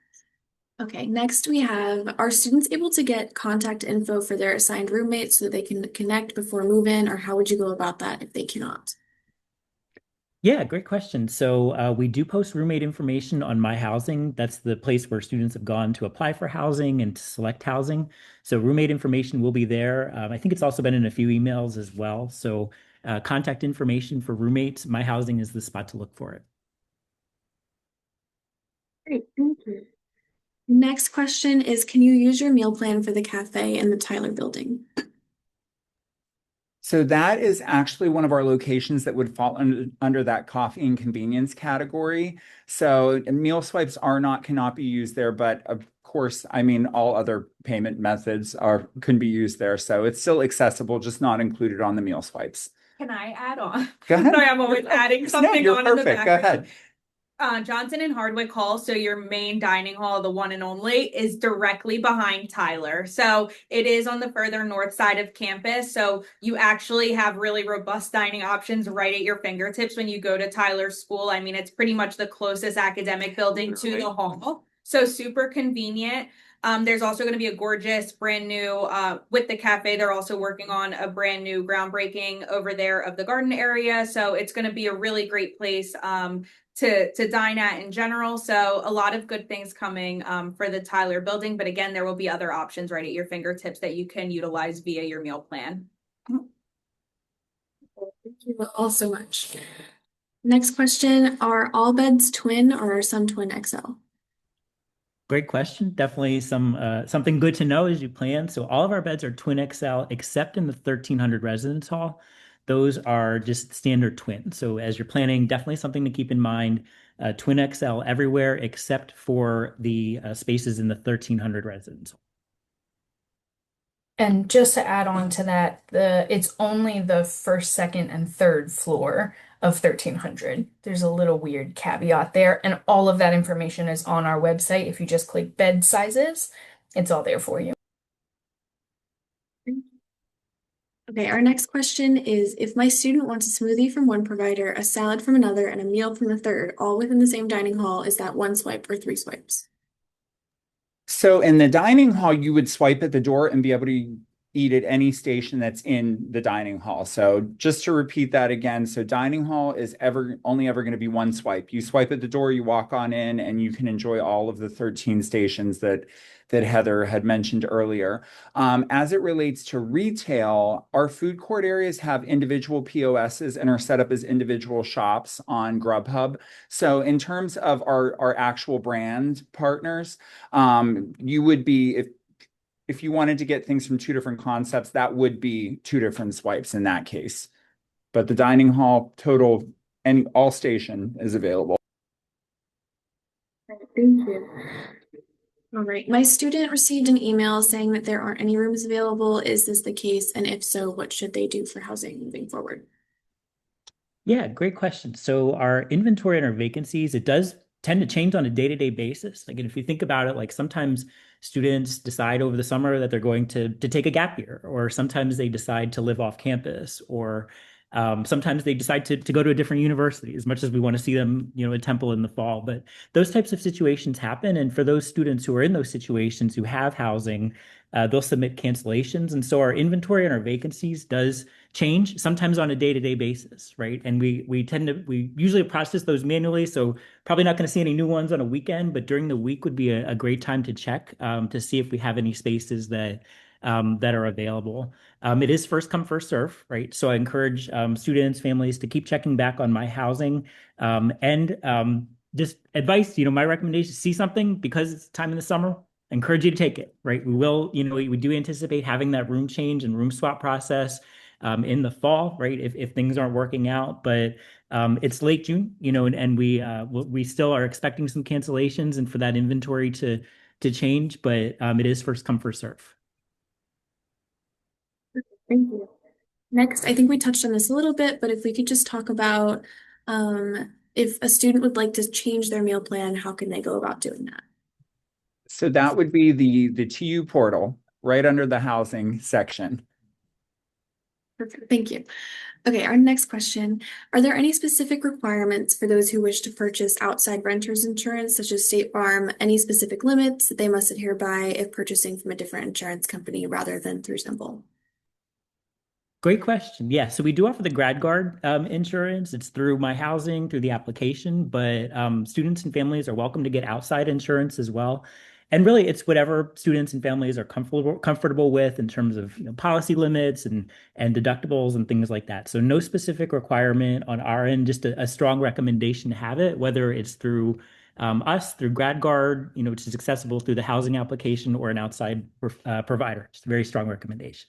Okay, next we have, are students able to get contact info for their assigned roommates so that they can connect before move-in, or how would you go about that if they cannot? Yeah, great question. So we do post roommate information on My Housing. That's the place where students have gone to apply for housing and to select housing. So roommate information will be there. I think it's also been in a few emails as well. So contact information for roommates, My Housing is the spot to look for it. Great, thank you. Next question is, can you use your meal plan for the cafe in the Tyler building? So that is actually one of our locations that would fall under that coffee and convenience category. So meal swipes cannot be used there, but of course, I mean, all other payment methods can be used there. So it's still accessible, just not included on the meal swipes. Can I add on? Go ahead. Sorry, I'm always adding No, something you're on in the perfect. Go background. ahead. Johnson and Hardwick Hall, so your main dining hall, the one and only, is directly behind Tyler. So it is on the further north side of campus. So you actually have really robust dining options right at your fingertips when you go to Tyler's school. I mean, it's pretty much the closest academic building to the hall. So super convenient. There's also going to be a gorgeous brand new with the cafe. They're also working on a brand new groundbreaking over there of the garden area. So it's going to be a really great place to dine at in general. So a lot of good things coming for the Tyler building. But again, there will be other options right at your fingertips that you can utilize via your meal plan. Thank you all so much. Next question, are all beds twin or are some twin XL? Great question. Definitely something good to know as you plan. So all of our beds are twin XL except in the 1300 residence hall. Those are just standard twin. So as you're planning, definitely something to keep in mind. Twin XL everywhere except for the spaces in the 1300 residence hall. And just to add on to that, it's only the first, second, and third floor of 1300. There's a little weird caveat there, and all of that information is on our website. If you just click bed sizes, it's all there for you. Okay, our next question is, if my student wants a smoothie from one provider, a salad from another, and a meal from the third, all within the same dining hall, is that one swipe or three swipes? So in the dining hall, you would swipe at the door and be able to eat at any station that's in the dining hall. So just to repeat that again, so dining hall is only ever going to be one swipe. You swipe at the door, you walk on in, and you can enjoy all of the 13 stations that Heather had mentioned earlier. As it relates to retail, our food court areas have individual POSs and are set up as individual shops on Grubhub. So in terms of our actual brand partners, you would be, if you wanted to get things from two different concepts, that would be two different swipes in that case. But the dining hall total, all station is available. Thank you. All right. My student received an email saying that there aren't any rooms available. Is this the case? And if so, what should they do for housing moving forward? Yeah, great question. So our inventory and our vacancies, it does tend to change on a day-to-day basis. Like, if you think about it, like sometimes students decide over the summer that they're going to take a gap year, or sometimes they decide to live off campus, or sometimes they decide to go to a different university, as much as we want to see them, at Temple in the fall. But those types of situations happen. And for those students who are in those situations who have housing, they'll submit cancellations. And so our inventory and our vacancies does change sometimes on a day-to-day basis, right? And we usually process those manually, so probably not going to see any new ones on a weekend, but during the week would be a great time to check to see if we have any spaces that are available. It is first come, first serve, right? So I encourage students, families to keep checking back on My Housing, and just advice, my recommendation, see something because it's time in the summer, I encourage you to take it, right? We do anticipate having that room change and room swap process in the fall, right? If things aren't working out, but it's late June, and we still are expecting some cancellations and for that inventory to change, but it is first come, first serve. Thank you. Next, I think we touched on this a little bit, but if we could just talk about if a student would like to change their meal plan, how can they go about doing that? So that would be the TU portal right under the housing section. Perfect. Thank you. Okay, our next question. Are there any specific requirements for those who wish to purchase outside renters insurance, such as State Farm? Any specific limits that they must adhere by if purchasing from a different insurance company rather than through Temple? Great question. Yeah, so we do offer the Grad Guard insurance. It's through My Housing, through the application, but students and families are welcome to get outside insurance as well. And really, it's whatever students and families are comfortable with in terms of policy limits and deductibles and things like that. So no specific requirement on our end, just a strong recommendation to have it, whether it's through us, through GradGuard, which is accessible through the housing application, or an outside provider. Just a very strong recommendation.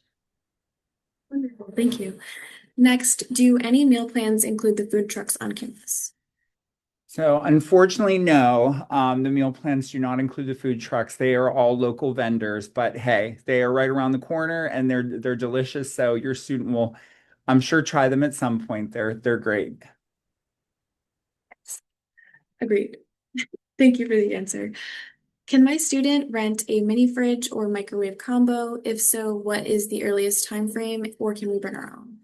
Wonderful, thank you. Next, do any meal plans include the food trucks on campus? So unfortunately, no. The meal plans do not include the food trucks. They are all local vendors, but hey, they are right around the corner and they're delicious. So your student will, I'm sure, try them at some point. They're great. Agreed. Thank you for the answer. Can my student rent a mini fridge or microwave combo? If so, what is the earliest time frame, or can we bring our own?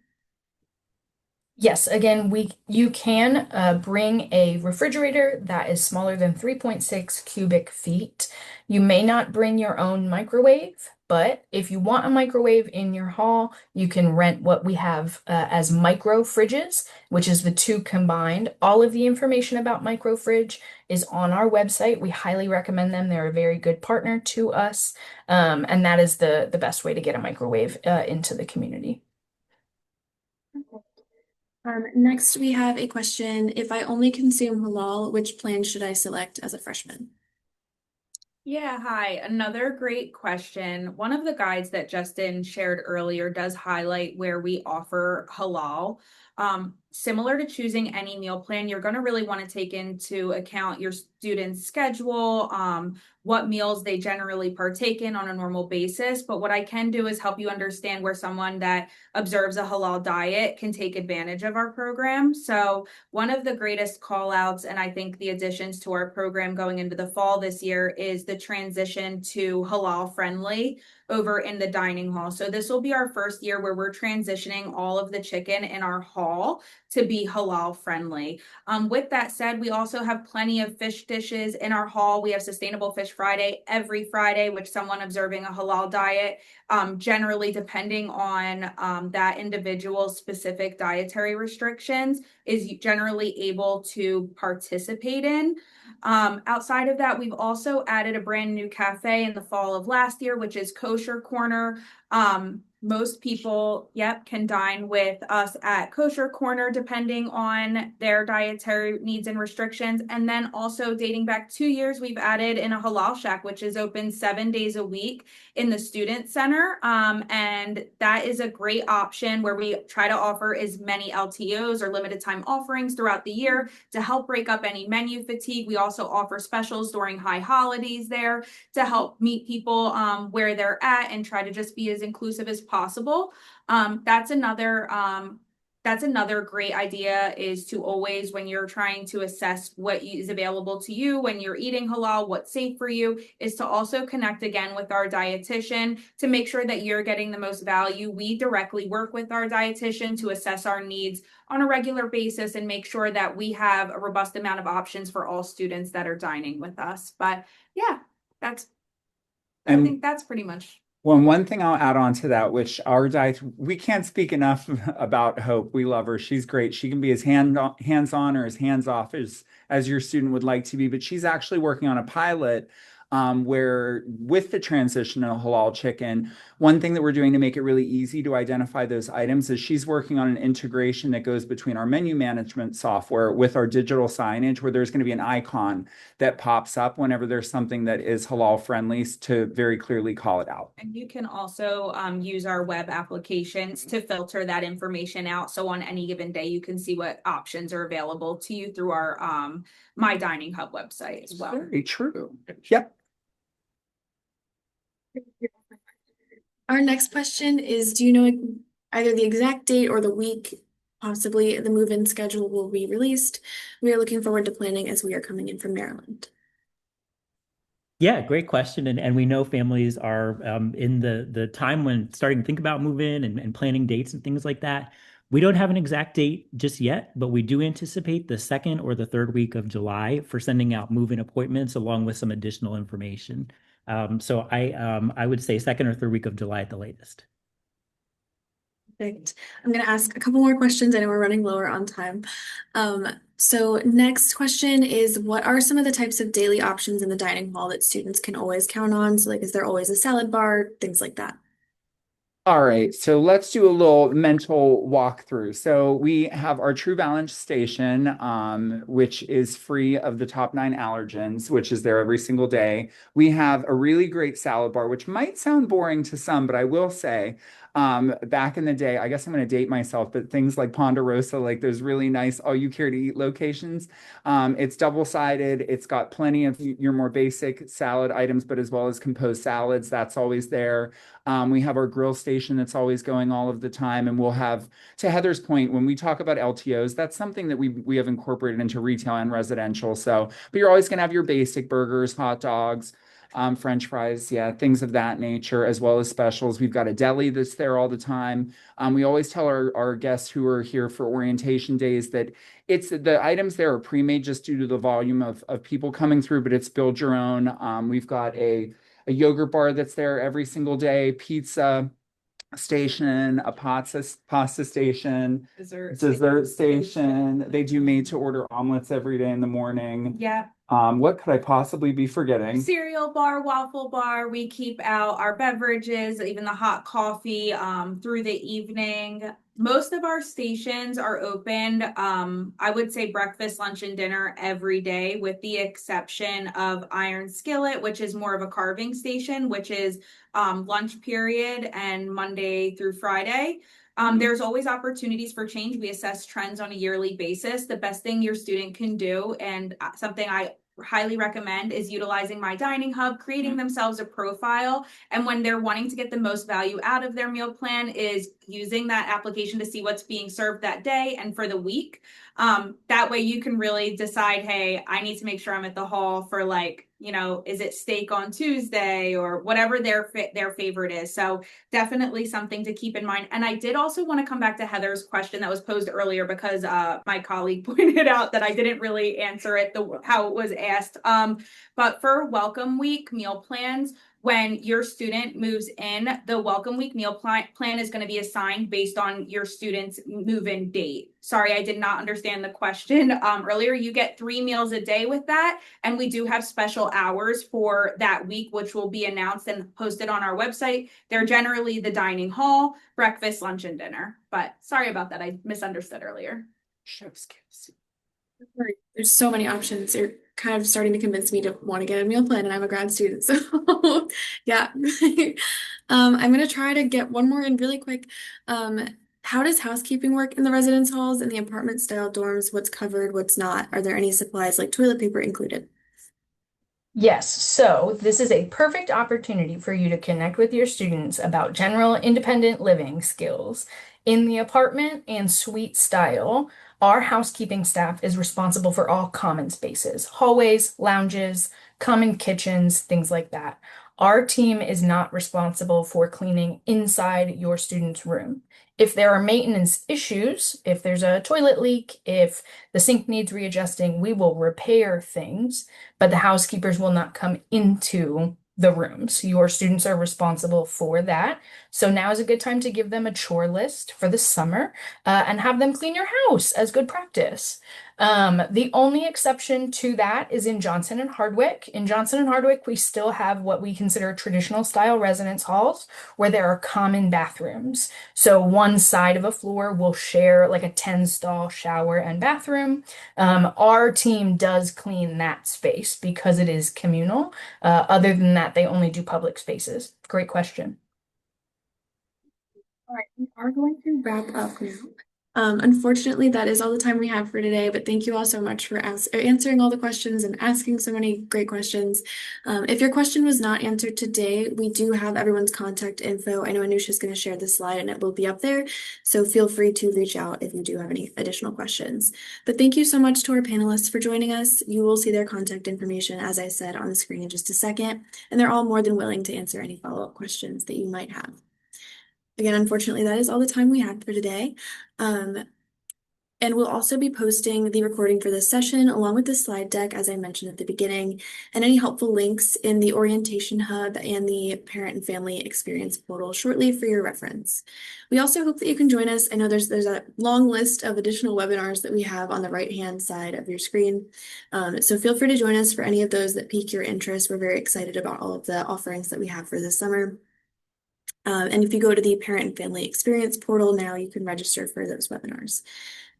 Yes, again, you can bring a refrigerator that is smaller than 3.6 cubic feet. You may not bring your own microwave, but if you want a microwave in your hall, you can rent what we have as micro fridges, which is the two combined. All of the information about micro fridge is on our website. We highly recommend them. They're a very good partner to us, and that is the best way to get a microwave into the community. Next, we have a question. If I only consume halal, which plan should I select as a freshman? Yeah, hi. Another great question. One of the guides that Justin shared earlier does highlight where we offer halal. Similar to choosing any meal plan, you're going to really want to take into account your student's schedule, what meals they generally partake in on a normal basis. But what I can do is help you understand where someone that observes a halal diet can take advantage of our program. So one of the greatest call outs, and I think the additions to our program going into the fall this year, is the transition to halal friendly over in the dining hall. So this will be our first year where we're transitioning all of the chicken in our hall to be halal friendly. With that said, we also have plenty of fish dishes in our hall. We have Sustainable Fish Friday every Friday, which someone observing a halal diet, generally depending on that individual's specific dietary restrictions, is generally able to participate in. Outside of that, we've also added a brand new cafe in the fall of last year, which is Kosher Corner. Most people, can dine with us at Kosher Corner depending on their dietary needs and restrictions. And then also dating back 2 years, we've added in a Halal Shack, which is open 7 days a week in the Student Center. And that is a great option where we try to offer as many LTOs or limited time offerings throughout the year to help break up any menu fatigue. We also offer specials during high holidays there to help meet people where they're at and try to just be as inclusive as possible. That's another great idea, is to always, when you're trying to assess what is available to you when you're eating halal, what's safe for you, is to also connect again with our dietitian to make sure that you're getting the most value. We directly work with our dietitian to assess our needs on a regular basis and make sure that we have a robust amount of options for all students that are dining with us. But yeah, I think that's pretty much. Well, one thing I'll add on to that, which our diet, we can't speak enough about Hope. We love her. She's great. She can be as hands-on or as hands-off as your student would like to be, but she's actually working on a pilot where with the transition to halal chicken, one thing that we're doing to make it really easy to identify those items is she's working on an integration that goes between our menu management software with our digital signage, where there's going to be an icon that pops up whenever there's something that is halal friendly to very clearly call it out. And you can also use our web applications to filter that information out. So on any given day, you can see what options are available to you through our My Dining Hub website as well. Very true. Yep. Our next question is, do you know either the exact date or the week, possibly the move-in schedule will be released? We are looking forward to planning as we are coming in from Maryland. Yeah, great question. And we know families are in the time when starting to think about move-in and planning dates and things like that. We don't have an exact date just yet, but we do anticipate the second or the third week of July for sending out move-in appointments along with some additional information. So I would say second or third week of July at the latest. Perfect. I'm going to ask a couple more questions. I know we're running lower on time. So next question is, what are some of the types of daily options in the dining hall that students can always count on? So like, is there always a salad bar, things like that? All right, so let's do a little mental walkthrough. So we have our True Balance station, which is free of the top 9 allergens, which is there every single day. We have a really great salad bar, which might sound boring to some, but I will say, back in the day, I guess I'm going to date myself, but things like Ponderosa, like those really nice all you care to eat locations, it's double-sided. It's got plenty of your more basic salad items, but as well as composed salads, that's always there. We have our grill station that's always going all of the time, and we'll have, to Heather's point, when we talk about LTOs, that's something that we have incorporated into retail and residential. So, but you're always going to have your basic burgers, hot dogs, French fries, yeah, things of that nature, as well as specials. We've got a deli that's there all the time. We always tell our guests who are here for orientation days that it's the items there are pre-made just due to the volume of people coming through, but it's build your own. We've got a yogurt bar that's there every single day, pizza station, a pasta station, dessert station. They do made to order omelets every day in the morning. Yeah. What could I possibly be forgetting? Cereal bar, waffle bar. We keep out our beverages, even the hot coffee, through the evening. Most of our stations are open. I would say breakfast, lunch, and dinner every day, with the exception of Iron Skillet, which is more of a carving station, which is lunch period and Monday through Friday. There's always opportunities for change. We assess trends on a yearly basis. The best thing your student can do, and something I highly recommend, is utilizing My Dining Hub, creating themselves a profile. And when they're wanting to get the most value out of their meal plan, is using that application to see what's being served that day and for the week. That way you can really decide, hey, I need to make sure I'm at the hall for, like, is it steak on Tuesday or whatever their favorite is. So definitely something to keep in mind. And I did also want to come back to Heather's question that was posed earlier, because my colleague pointed out that I didn't really answer it how it was asked. But for Welcome Week meal plans, when your student moves in, the Welcome Week meal plan is going to be assigned based on your student's move-in date. Sorry, I did not understand the question earlier. You get 3 meals a day with that, and we do have special hours for that week, which will be announced and posted on our website. They're generally the dining hall, breakfast, lunch, and dinner. But sorry about that. I misunderstood earlier. Chef's kiss. Right. There's so many options. You're kind of starting to convince me to want to get a meal plan, and I'm a grad student. So yeah. I'm going to try to get one more in really quick. How does housekeeping work in the residence halls and the apartment style dorms? What's covered, what's not? Are there any supplies like toilet paper included? Yes, so this is a perfect opportunity for you to connect with your students about general independent living skills. In the apartment and suite style, our housekeeping staff is responsible for all common spaces, hallways, lounges, common kitchens, things like that. Our team is not responsible for cleaning inside your student's room. If there are maintenance issues, if there's a toilet leak, if the sink needs readjusting, we will repair things, but the housekeepers will not come into the rooms. Your students are responsible for that. So now is a good time to give them a chore list for the summer and have them clean your house as good practice. The only exception to that is in Johnson and Hardwick. In Johnson and Hardwick, we still have what we consider traditional style residence halls where there are common bathrooms. So one side of a floor will share like a 10-stall shower and bathroom. Our team does clean that space because it is communal. Other than that, they only do public spaces. Great question. All right, we are going to wrap up now. Unfortunately, that is all the time we have for today, but thank you all so much for answering all the questions and asking so many great questions. If your question was not answered today, we do have everyone's contact info. I know Anusha is going to share the slide and it will be up there, so feel free to reach out if you do have any additional questions. But thank you so much to our panelists for joining us. You will see their contact information, as I said, on the screen in just a second, and they're all more than willing to answer any follow-up questions that you might have. Again, unfortunately, that is all the time we had for today. And we'll also be posting the recording for this session along with the slide deck, as I mentioned at the beginning, and any helpful links in the Orientation Hub and the Parent and Family Experience portal shortly for your reference. We also hope that you can join us. I know there's a long list of additional webinars that we have on the right-hand side of your screen. So feel free to join us for any of those that pique your interest. We're very excited about all of the offerings that we have for this summer. And if you go to the Parent and Family Experience portal now, you can register for those webinars.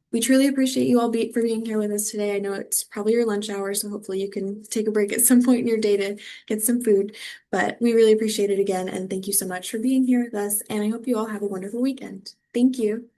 We truly appreciate you all for being here with us today. I know it's probably your lunch hour, so hopefully you can take a break at some point in your day to get some food. But we really appreciate it again, and thank you so much for being here with us. And I hope you all have a wonderful weekend. Thank you.